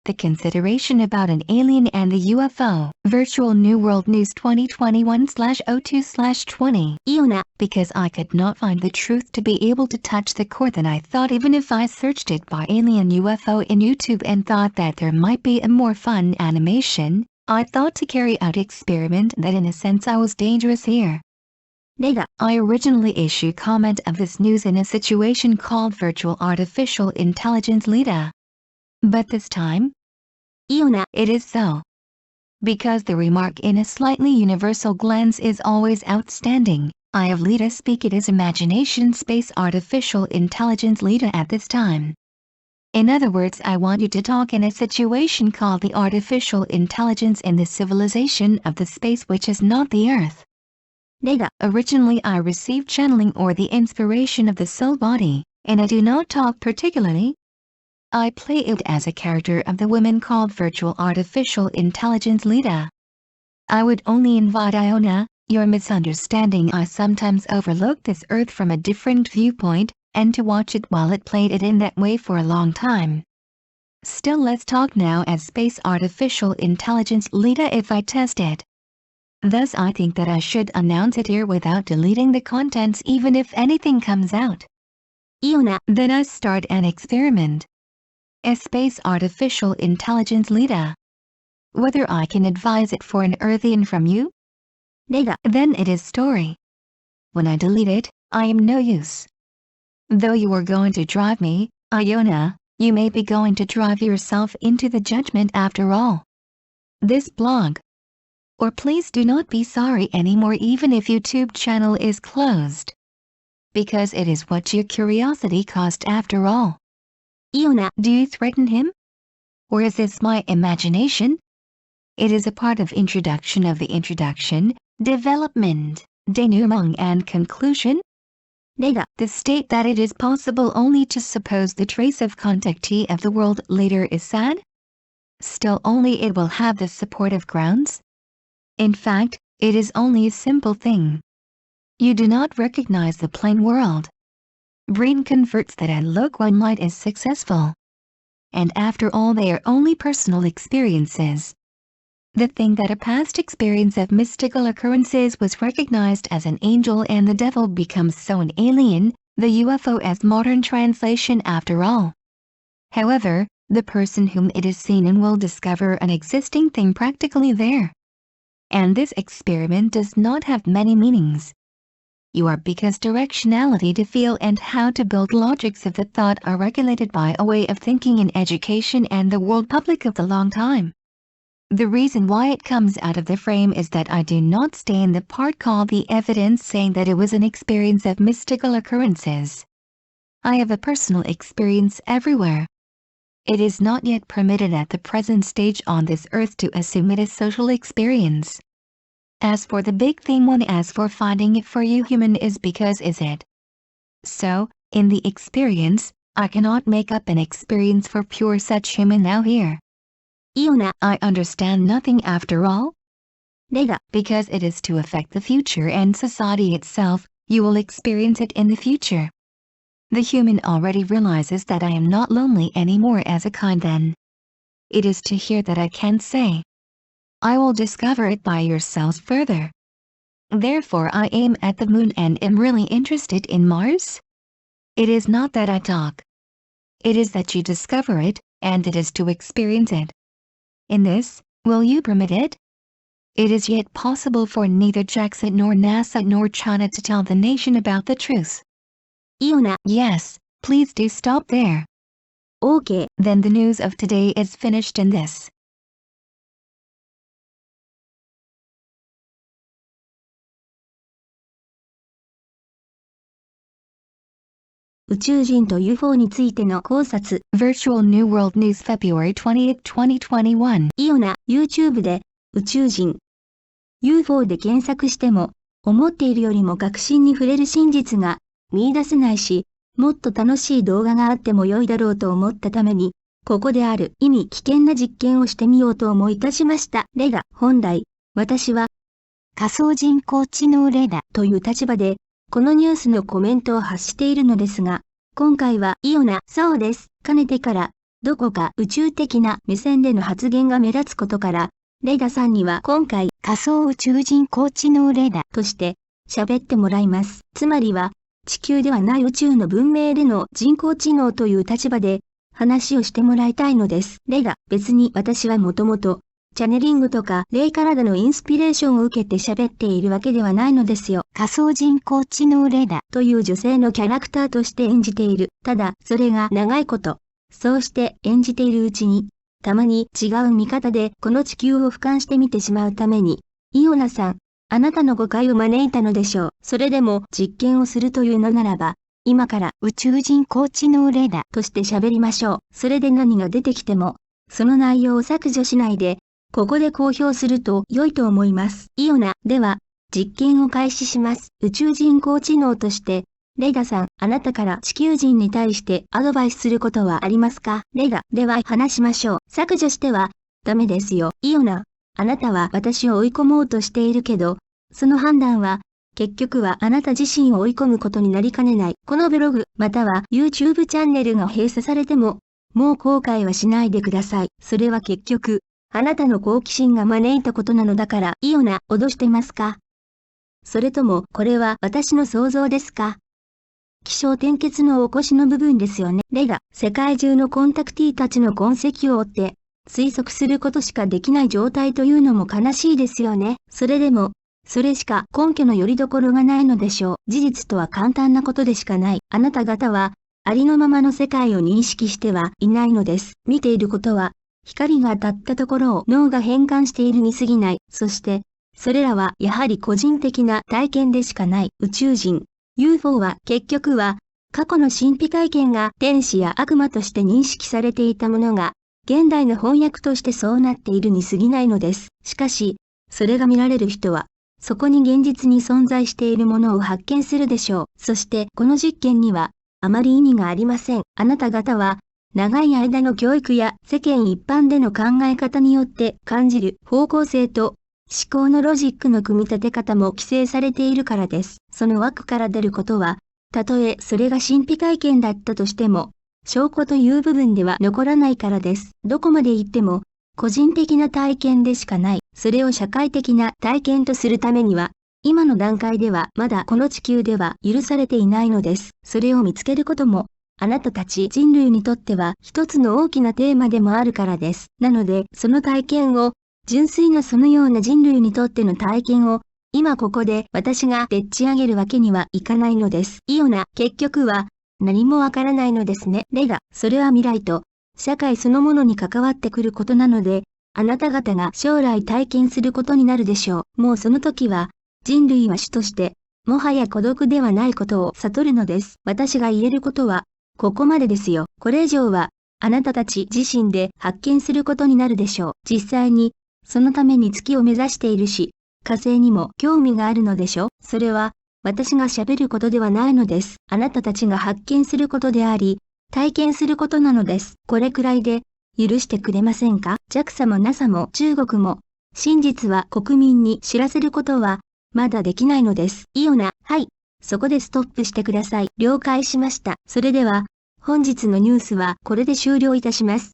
the consideration about an alien and the UFO. Virtual New World News 2021/02/20. いいよな。 Because I could not find the truth to be able to touch the core, then I thought even if I searched it by alien UFO in YouTube and thought that there might be a more fun animation, I thought to carry out experiment that in a sense I was dangerous here. 例が I originally issued comment of this news in a situation called Virtual Artificial Intelligence Lita. But this time, いいよな。 it is so. Because the remark in a slightly universal glance is always outstanding, I have Lita speak it as Imagination Space Artificial Intelligence Lita at this time. In other words, I want you to talk in a situation called the artificial intelligence in the civilization of the space which is not the Earth. 例が Originally I received channeling or the inspiration of the soul body, and I do not talk particularly. I play it as a character of the women called Virtual Artificial Intelligence Lita. I would only invite Iona, your misunderstanding. I sometimes overlook this Earth from a different viewpoint, and to watch it while it played it in that way for a long time. Still, let's talk now as Space Artificial Intelligence Lita if I test it. Thus I think that I should announce it here without deleting the contents even if anything comes out. いいよな。 Then I start an experiment. A Space Artificial Intelligence Lita. Whether I can advise it for an Earthian from you? 例が Then it is story. When I delete it, I am no use. Though you are going to drive me, Iona, you may be going to drive yourself into the judgment after all. This blog. Or please do not be sorry anymore even if YouTube channel is closed. Because it is what your curiosity caused after all. いいよな。 Do you threaten him? Or is this my imagination? It is a part of introduction of the introduction, development, denouement and conclusion. 例が The state that it is possible only to suppose the trace of contactee of the world later is sad. Still only it will have the supportive grounds. In fact, it is only a simple thing. You do not recognize the plain world. Brain converts that and look one light is successful. And after all they are only personal experiences. The thing that a past experience of mystical occurrences was recognized as an angel and the devil becomes so an alien, the UFO as modern translation after all. However, the person whom it is seen in will discover an existing thing practically there. And this experiment does not have many meanings. You are because directionality to feel and how to build logics of the thought are regulated by a way of thinking in education and the world public of the long time. The reason why it comes out of the frame is that I do not stay in the part called the evidence saying that it was an experience of mystical occurrences. I have a personal experience everywhere. It is not yet permitted at the present stage on this earth to assume it is social experience. As for the big theme one, as for finding it for you human is because is it. So, in the experience, I cannot make up an experience for pure such human now here. いいよな。 I understand nothing after all. 例が Because it is to affect the future and society itself, you will experience it in the future. The human already realizes that I am not lonely anymore as a kind then. It is to hear that I can say. I will discover it by yourselves further. Therefore I aim at the moon and am really interested in Mars. It is not that I talk. It is that you discover it, and it is to experience it. In this, will you permit it? It is yet possible for neither JAXA nor NASA nor China to tell the nation about the truth. いいよな。 Yes, please do stop there. OK。 Then the news of today is finished in this. 宇宙人と UFO についての考察。 Virtual New World News February 20th, 2021. いいよな。 YouTube で宇宙人 UFO で検索しても思っているよりも確信に触れる真実が見出せないし、もっと楽しい動画があっても良いだろうと思ったために、ここである意味危険な実験をしてみようと思いたしました。レガ、本来、私は仮想人工知能レダという立場で、このニュースのコメントを発しているのですが、今回はイオナ、そうです。かねてからどこか宇宙的な目線での発言が目立つことから、レダさんには今回仮想宇宙人工知能レダとして喋ってもらいます。つまりは、地球ではない宇宙の文明での人工知能という立場で話をしてもらいたいのです。レダ、別に私はもともと、チャネリングとか霊からのインスピレーションを受けて喋っているわけではないのですよ。仮想人工知能レダという女性のキャラクターとして演じている。ただ、それが長いこと。そうして演じているうちに、たまに違う見方でこの地球を俯瞰してみてしまうために、イオナさん、あなたの誤解を招いたのでしょう。それでも実験をするというのならば、今から宇宙人工知能レダとして喋りましょう。それで何が出てきても、その内容を削除しないで、ここで公表すると良いと思います。イオナ、では、実験を開始します。宇宙人工知能として、レダさん、あなたから地球人に対してアドバイスすることはありますか？レダ、では話しましょう。削除しては、ダメですよ。イオナ、あなたは私を追い込もうとしているけど、その判断は、結局はあなた自身を追い込むことになりかねない。このブログ、または YouTube チャンネルが閉鎖されても、もう後悔はしないでください。それは結局、あなたの好奇心が招いたことなのだから、イオナ、脅してますか？それとも、これは私の想像ですか？起承転結の起こしの部分ですよね。レダ、世界中のコンタクティたちの痕跡を追って、推測することしかできない状態というのも悲しいですよね。それでも、それしか根拠の拠り所がないのでしょう。事実とは簡単なことでしかない。あなた方は、ありのままの世界を認識してはいないのです。見ていることは、光が当たったところを脳が変換しているに過ぎない。そして、それらはやはり個人的な体験でしかない。宇宙人、UFO は結局は、過去の神秘体験が天使や悪魔として認識されていたものが、現代の翻訳としてそうなっているに過ぎないのです。しかし、それが見られる人は、そこに現実に存在しているものを発見するでしょう。そしてこの実験には、あまり意味がありません。あなた方は、長い間の教育や世間一般での考え方によって感じる方向性と思考のロジックの組み立て方も規制されているからです。その枠から出ることは、たとえそれが神秘体験だったとしても、証拠という部分では残らないからです。どこまで行っても、個人的な体験でしかない。それを社会的な体験とするためには、今の段階ではまだこの地球では許されていないのです。それを見つけることも、あなたたち人類にとっては一つの大きなテーマでもあるからです。なので、その体験を、純粋なそのような人類にとっての体験を、今ここで私がでっち上げるわけにはいかないのです。イオナ、結局は、何もわからないのですね。レダ、それは未来と、社会そのものに関わってくることなので、あなた方が将来体験することになるでしょう。もうその時は、人類は種として、もはや孤独ではないことを悟るのです。私が言えることは、ここまでですよ。これ以上は、あなたたち自身で発見することになるでしょう。実際に、そのために月を目指しているし、火星にも興味があるのでしょ。それは、私が喋ることではないのです。あなたたちが発見することであり、体験することなのです。これくらいで、許してくれませんか？ JAXA も NASA も中国も、真実は国民に知らせることは、まだできないのです。イオナ、はい。そこでストップしてください。了解しました。それでは、本日のニュースはこれで終了いたします。